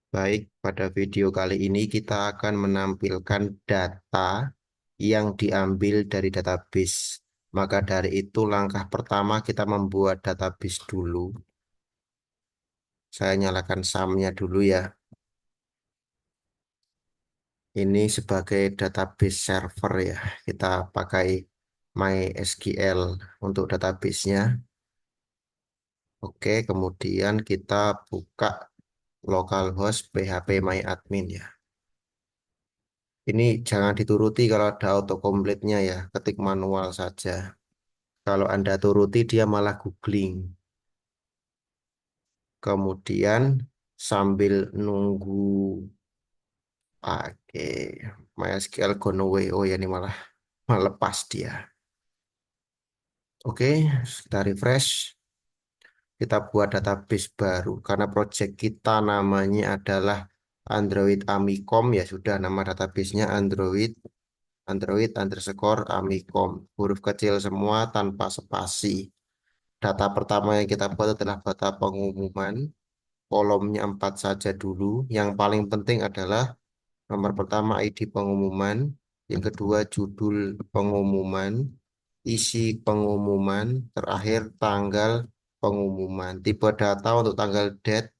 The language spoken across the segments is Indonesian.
Baik, pada video kali ini kita akan menampilkan data yang diambil dari database. Maka dari itu langkah pertama kita membuat database dulu. Saya nyalakan SAM-nya dulu ya. Ini sebagai database server ya. Kita pakai MySQL untuk database-nya. Oke, kemudian kita buka localhost phpMyAdmin ya. Ini jangan dituruti kalau ada autocomplete-nya ya, ketik manual saja. Kalau Anda turuti dia malah googling. Kemudian sambil nunggu pakai MySQL gone away. Oh ya ini malah lepas dia. Oke, kita refresh. Kita buat database baru karena project kita namanya adalah Android Amicom ya sudah nama databasenya Android underscore Amicom, huruf kecil semua tanpa spasi. Data pertama yang kita buat adalah data pengumuman. Kolomnya 4 saja dulu. Yang paling penting adalah nomor pertama ID pengumuman, yang kedua judul pengumuman, isi pengumuman, terakhir tanggal pengumuman. Tipe data untuk tanggal date,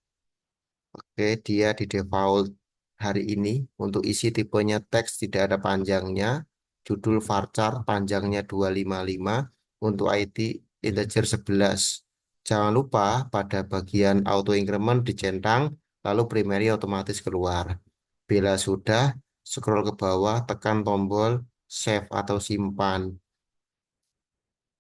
oke, dia di default hari ini. Untuk isi tipenya teks tidak ada panjangnya. Judul varchar panjangnya 255. Untuk ID integer 11. Jangan lupa pada bagian auto increment dicentang, lalu primary otomatis keluar. Bila sudah, scroll ke bawah, tekan tombol save atau simpan.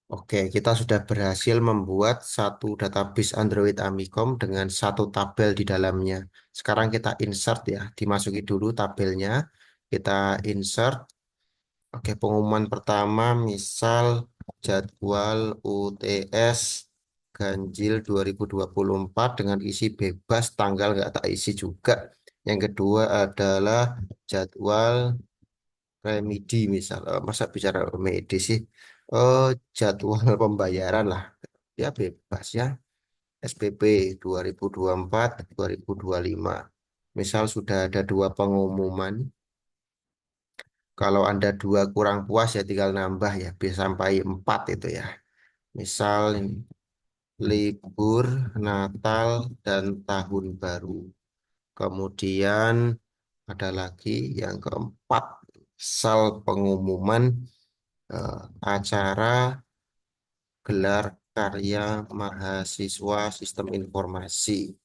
Oke, kita sudah berhasil membuat satu database Android Amicom dengan satu tabel di dalamnya. Sekarang kita insert ya, dimasuki dulu tabelnya. Kita insert. Oke, pengumuman pertama misal jadwal UTS Ganjil 2024 dengan isi bebas, tanggal nggak tak isi juga. Yang kedua adalah jadwal remedi misal. Masa bicara remedi sih? Oh, jadwal pembayaran lah. Ya bebas ya. SPP 2024-2025. Misal sudah ada dua pengumuman. Kalau Anda dua kurang puas ya tinggal nambah ya. Bisa sampai 4 itu ya. Misal libur Natal dan Tahun Baru. Kemudian ada lagi yang keempat. Misal pengumuman eh, acara gelar karya mahasiswa sistem informasi.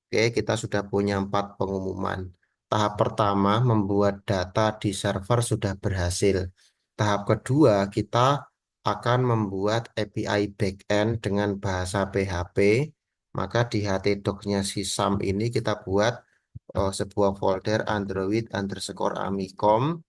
Oke, kita sudah punya 4 pengumuman. Tahap pertama membuat data di server sudah berhasil. Tahap kedua kita akan membuat API backend dengan bahasa PHP. Maka di htdocs-nya si Sam ini kita buat sebuah folder Android underscore Amicom.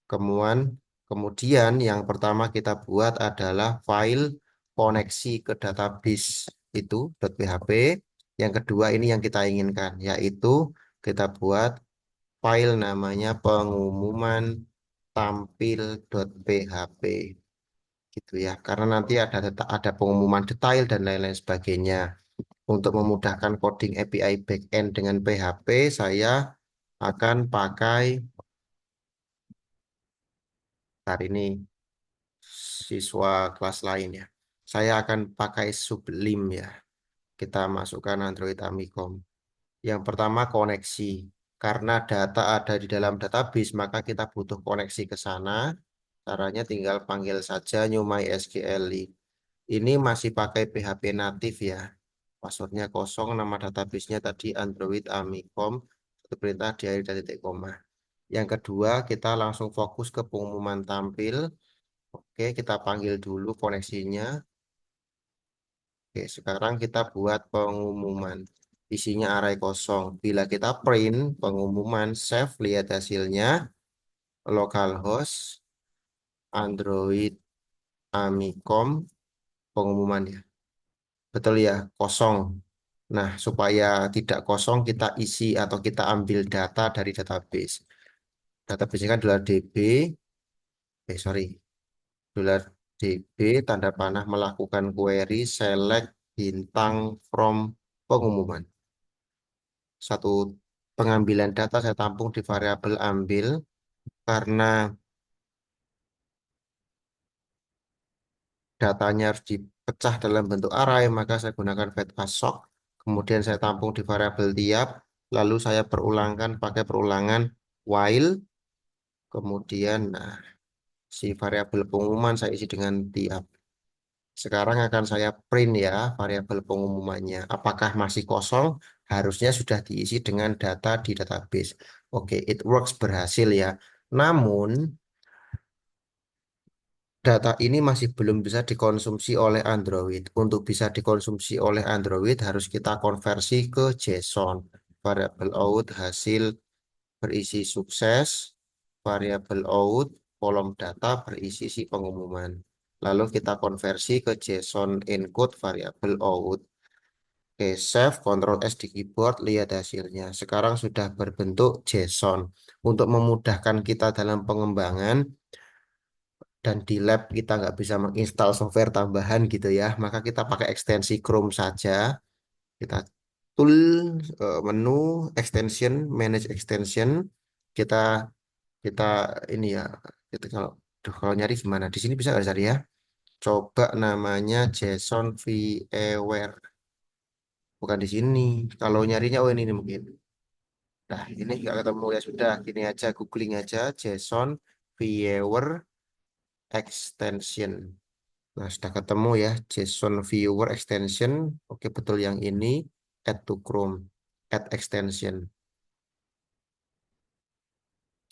Kemudian, kemudian yang pertama kita buat adalah file koneksi ke database itu .php. Yang kedua ini yang kita inginkan, yaitu kita buat file namanya pengumuman tampil.php gitu ya. Karena nanti ada pengumuman detail dan lain-lain sebagainya. Untuk memudahkan coding API backend dengan PHP, saya akan pakai hari ini siswa kelas lain ya. Saya akan pakai Sublime ya. Kita masukkan Android Amicom. Yang pertama koneksi. Karena data ada di dalam database, maka kita butuh koneksi ke sana. Caranya tinggal panggil saja new MySQL. Ini masih pakai PHP natif ya. Passwordnya kosong, nama databasenya tadi Android Amicom. Satu perintah diakhiri dari titik koma. Yang kedua, kita langsung fokus ke pengumuman tampil. Oke, kita panggil dulu koneksinya. Oke, sekarang kita buat pengumuman. Isinya array kosong. Bila kita print pengumuman, save, lihat hasilnya. Localhost, Android, Amicom, pengumuman ya. Betul ya, kosong. Nah, supaya tidak kosong, kita isi atau kita ambil data dari database. Database kan adalah DB, sorry, dolar DB tanda panah melakukan query select bintang from pengumuman. Satu pengambilan data saya tampung di variabel ambil karena datanya harus dipecah dalam bentuk array, maka saya gunakan vet assoc. Kemudian saya tampung di variabel tiap, lalu saya perulangkan pakai perulangan while, kemudian nah, si variabel pengumuman saya isi dengan tiap. Sekarang akan saya print ya variabel pengumumannya. Apakah masih kosong? Harusnya sudah diisi dengan data di database. Oke, it works berhasil ya. Namun data ini masih belum bisa dikonsumsi oleh Android. Untuk bisa dikonsumsi oleh Android harus kita konversi ke JSON. Variabel out hasil berisi sukses, variabel out kolom data berisi si pengumuman. Lalu kita konversi ke JSON encode variabel out. Oke, save, Ctrl S di keyboard, lihat hasilnya. Sekarang sudah berbentuk JSON. Untuk memudahkan kita dalam pengembangan, dan di lab kita nggak bisa menginstal software tambahan gitu ya, maka kita pakai ekstensi Chrome saja. Kita tool, menu, extension, manage extension. Kita kita ini ya, kita kalau nyari gimana? Di sini bisa nggak cari ya? Coba namanya JSON VAware. Bukan di sini. Kalau nyarinya, oh ini mungkin. Nah, ini nggak ketemu ya sudah. Gini aja, googling aja JSON VAware extension. Nah, sudah ketemu ya, JSON Viewer Extension. Oke, betul yang ini. Add to Chrome. Add extension.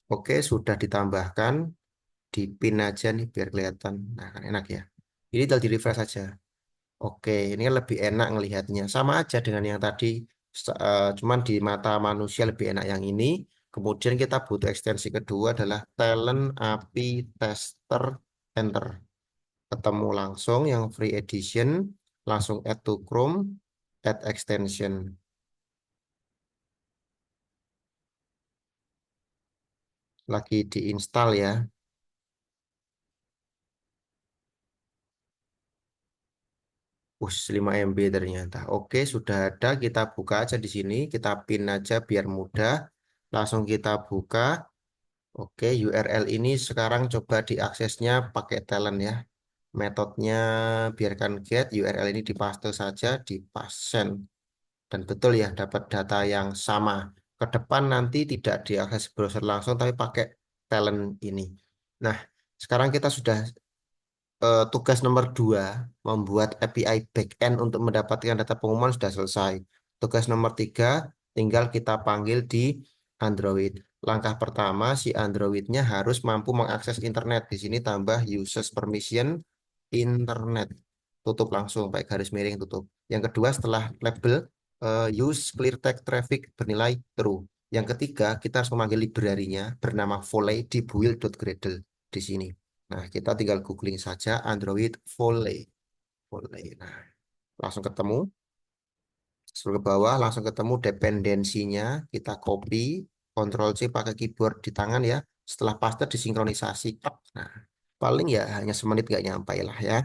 Oke, sudah ditambahkan. Dipin aja nih biar kelihatan. Nah, kan enak ya. Ini tinggal di-refresh saja. Oke, ini kan lebih enak ngelihatnya. Sama aja dengan yang tadi. Cuman di mata manusia lebih enak yang ini. Kemudian kita butuh ekstensi kedua adalah Talent API Tester Enter. Ketemu langsung yang free edition, langsung add to Chrome, add extension. Lagi diinstal ya. 5 MB ternyata. Oke, sudah ada. Kita buka aja di sini. Kita pin aja biar mudah. Langsung kita buka. Oke, URL ini sekarang coba diaksesnya pakai talent ya. Metodenya biarkan get. URL ini dipaste saja di pasend. Dan betul ya, dapat data yang sama. Ke depan nanti tidak diakses browser langsung, tapi pakai talent ini. Nah, sekarang kita sudah tugas nomor 2, membuat API backend untuk mendapatkan data pengumuman sudah selesai. Tugas nomor 3, tinggal kita panggil di Android. Langkah pertama, si Androidnya harus mampu mengakses internet. Di sini tambah uses permission internet. Tutup langsung, pakai garis miring tutup. Yang kedua, setelah label, use clear text traffic bernilai true. Yang ketiga, kita harus memanggil library-nya bernama Volley di build.gradle di sini. Nah, kita tinggal googling saja Android Volley. Volley. Nah, langsung ketemu. Scroll ke bawah, langsung ketemu dependensinya. Kita copy, Ctrl C pakai keyboard di tangan ya. Setelah paste disinkronisasi. Nah, paling ya hanya semenit nggak nyampe lah ya.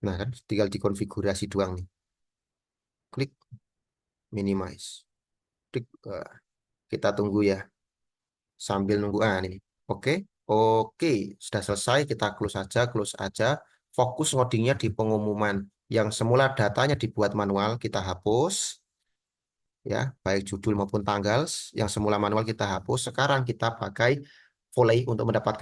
Nah, kan tinggal dikonfigurasi doang nih. Klik minimize. Klik, kita tunggu ya. Sambil nunggu ini. Oke, oke, sudah selesai. Kita close aja. Fokus ngodingnya di pengumuman. Yang semula datanya dibuat manual, kita hapus. Ya, baik judul maupun tanggal. Yang semula manual kita hapus. Sekarang kita pakai Volley untuk mendapatkan